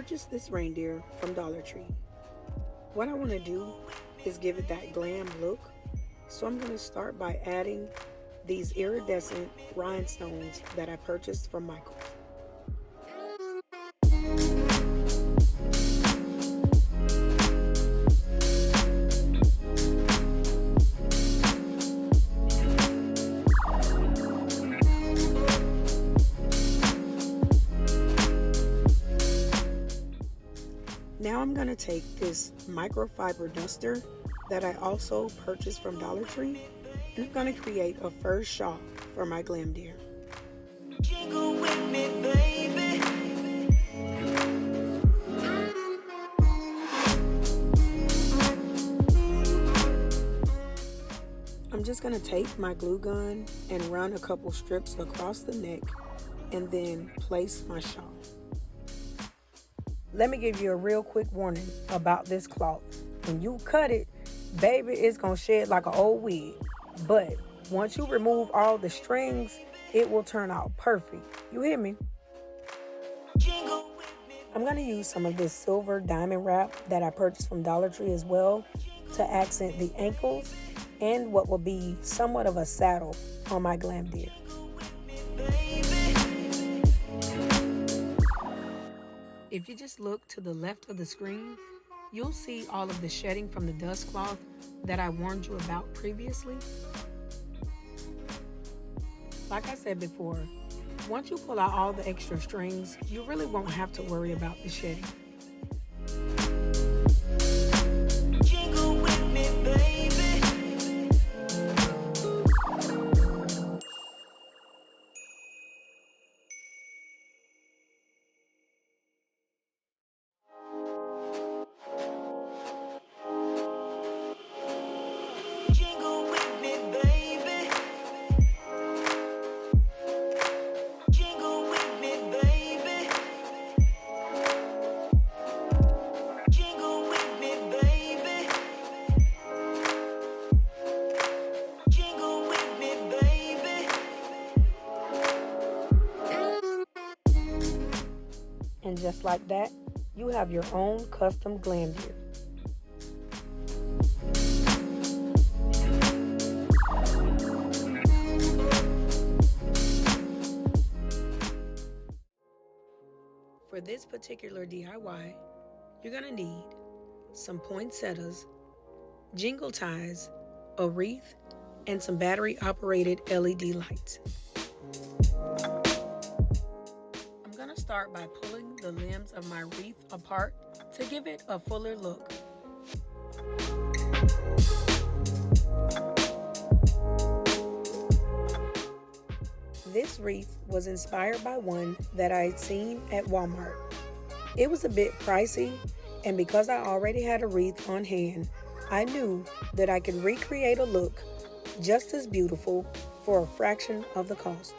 purchased this reindeer from Dollar Tree. What I want to do is give it that glam look, so I'm going to start by adding these iridescent rhinestones that I purchased from Michael's. Now I'm going to take this microfiber duster that I also purchased from Dollar Tree, and I'm going to create a fur shawl for my glam deer. Jingle with me, baby. I'm just going to take my glue gun and run a couple strips across the neck and then place my shawl. Let me give you a real quick warning about this cloth. When you cut it, baby, it's gonna shed like an old wig. But once you remove all the strings, it will turn out perfect. You hear me? I'm gonna use some of this silver diamond wrap that I purchased from Dollar Tree as well to accent the ankles and what will be somewhat of a saddle on my glam deer. If you just look to the left of the screen, you'll see all of the shedding from the dust cloth that I warned you about previously. Like I said before, once you pull out all the extra strings, you really won't have to worry about the shedding. Jingle with me, baby. And just like that, you have your own custom glam deer. For this particular DIY, you're gonna need some poinsettias, jingle ties, a wreath, and some battery-operated LED lights. I'm gonna start by pulling the limbs of my wreath apart to give it a fuller look. This wreath was inspired by one that I had seen at Walmart. It was a bit pricey, and because I already had a wreath on hand, I knew that I could recreate a look just as beautiful for a fraction of the cost.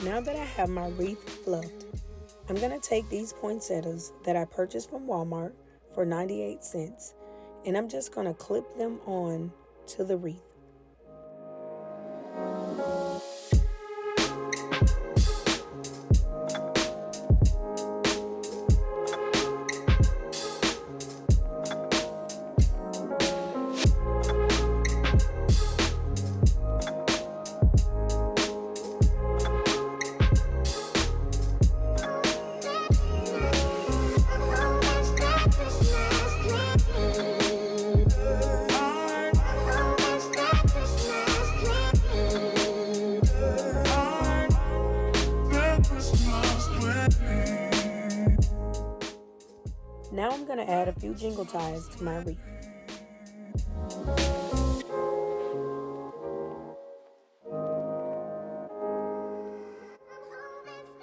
Now that I have my wreath fluffed, I'm going to take these poinsettias that I purchased from Walmart for 98 cents, and I'm just going to clip them on to the wreath. Now I'm going to add a few jingle ties to my wreath.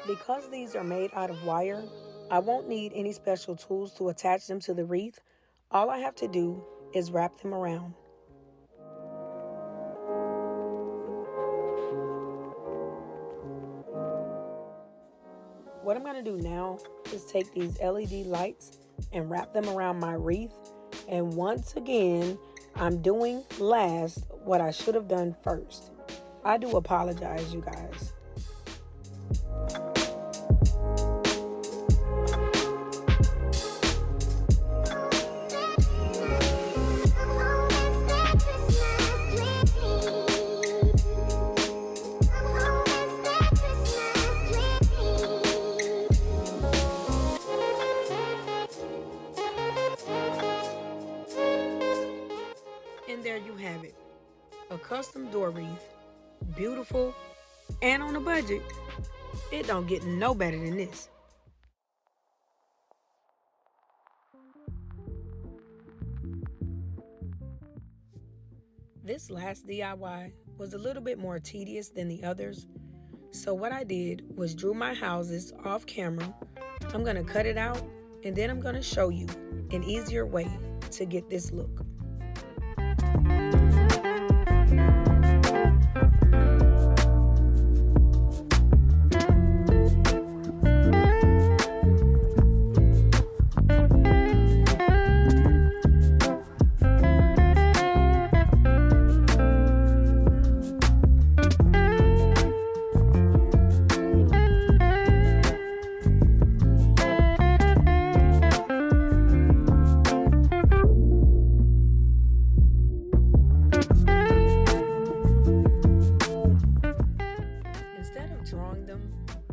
Because these are made out of wire, I won't need any special tools to attach them to the wreath. All I have to do is wrap them around. What I'm going to do now is take these LED lights and wrap them around my wreath. And once again, I'm doing last what I should have done first. I do apologize, you guys. And there you have it, a custom door wreath, beautiful and on a budget. It don't get no better than this. This last DIY was a little bit more tedious than the others, so what I did was drew my houses off camera. I'm going to cut it out and then I'm going to show you an easier way to get this look.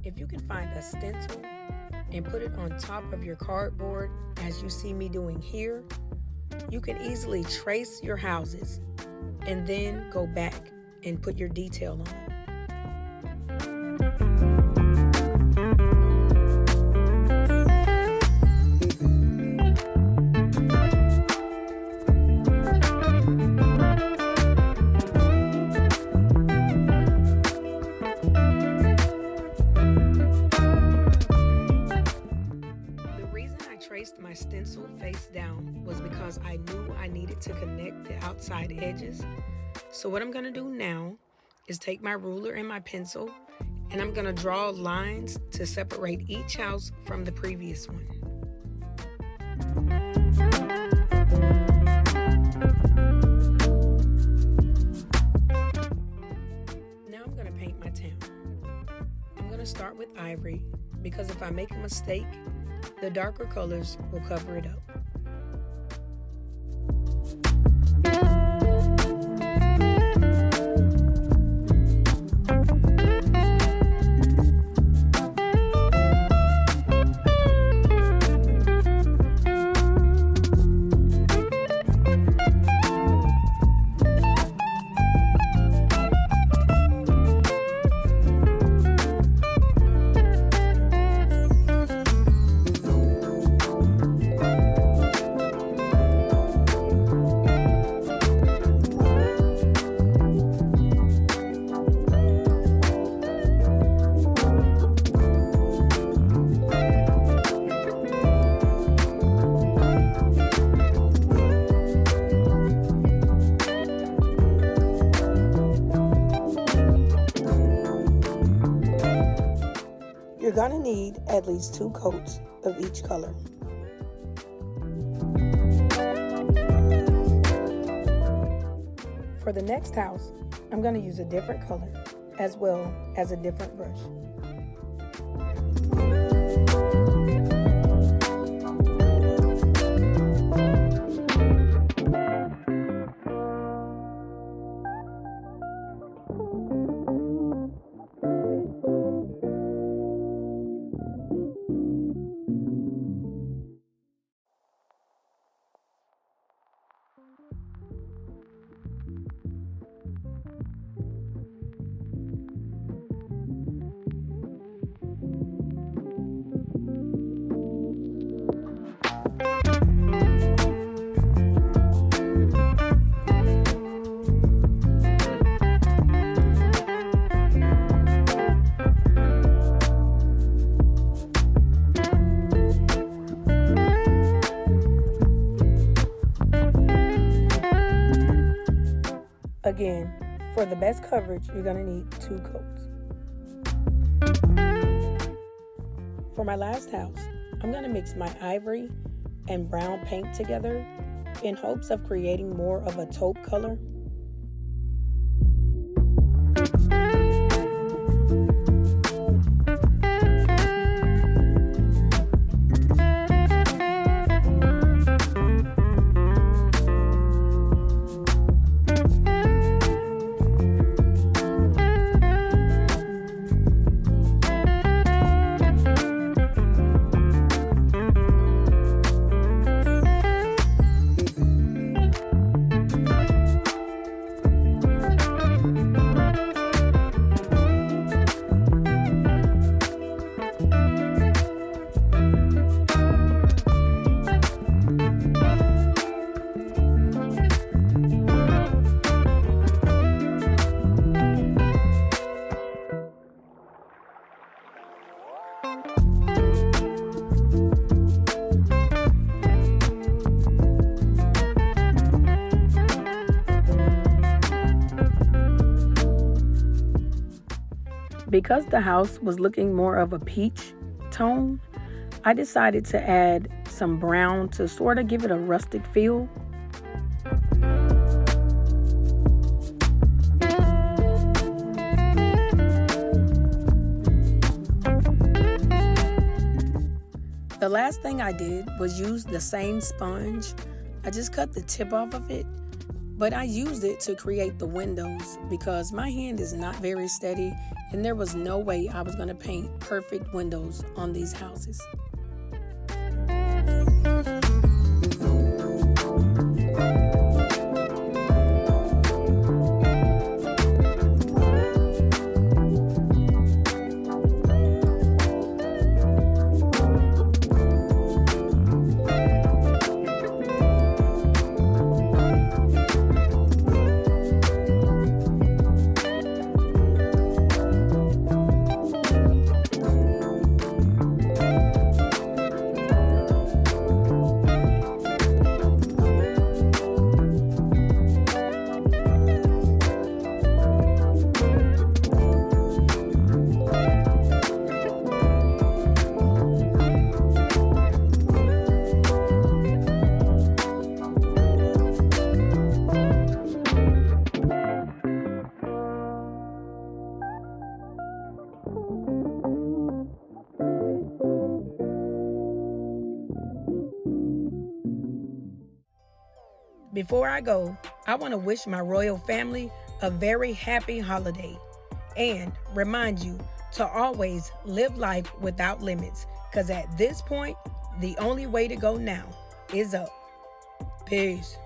If you can find a stencil and put it on top of your cardboard, as you see me doing here, you can easily trace your houses and then go back and put your detail on. My stencil face down was because I knew I needed to connect the outside edges. So what I'm going to do now is take my ruler and my pencil and I'm going to draw lines to separate each house from the previous one. Now I'm going to paint my town. I'm going to start with ivory because if I make a mistake, the darker colors will cover it up. You're gonna need at least 2 coats of each color. For the next house, I'm gonna use a different color as well as a different brush. Again, for the best coverage, you're going to need 2 coats. For my last house, I'm going to mix my ivory and brown paint together in hopes of creating more of a taupe color. Because the house was looking more of a peach tone, I decided to add some brown to sort of give it a rustic feel. The last thing I did was use the same sponge. I just cut the tip off of it, but I used it to create the windows because my hand is not very steady and there was no way I was going to paint perfect windows on these houses. Before I go, I want to wish my royal family a very happy holiday and remind you to always live life without limits, because at this point, the only way to go now is up. Peace.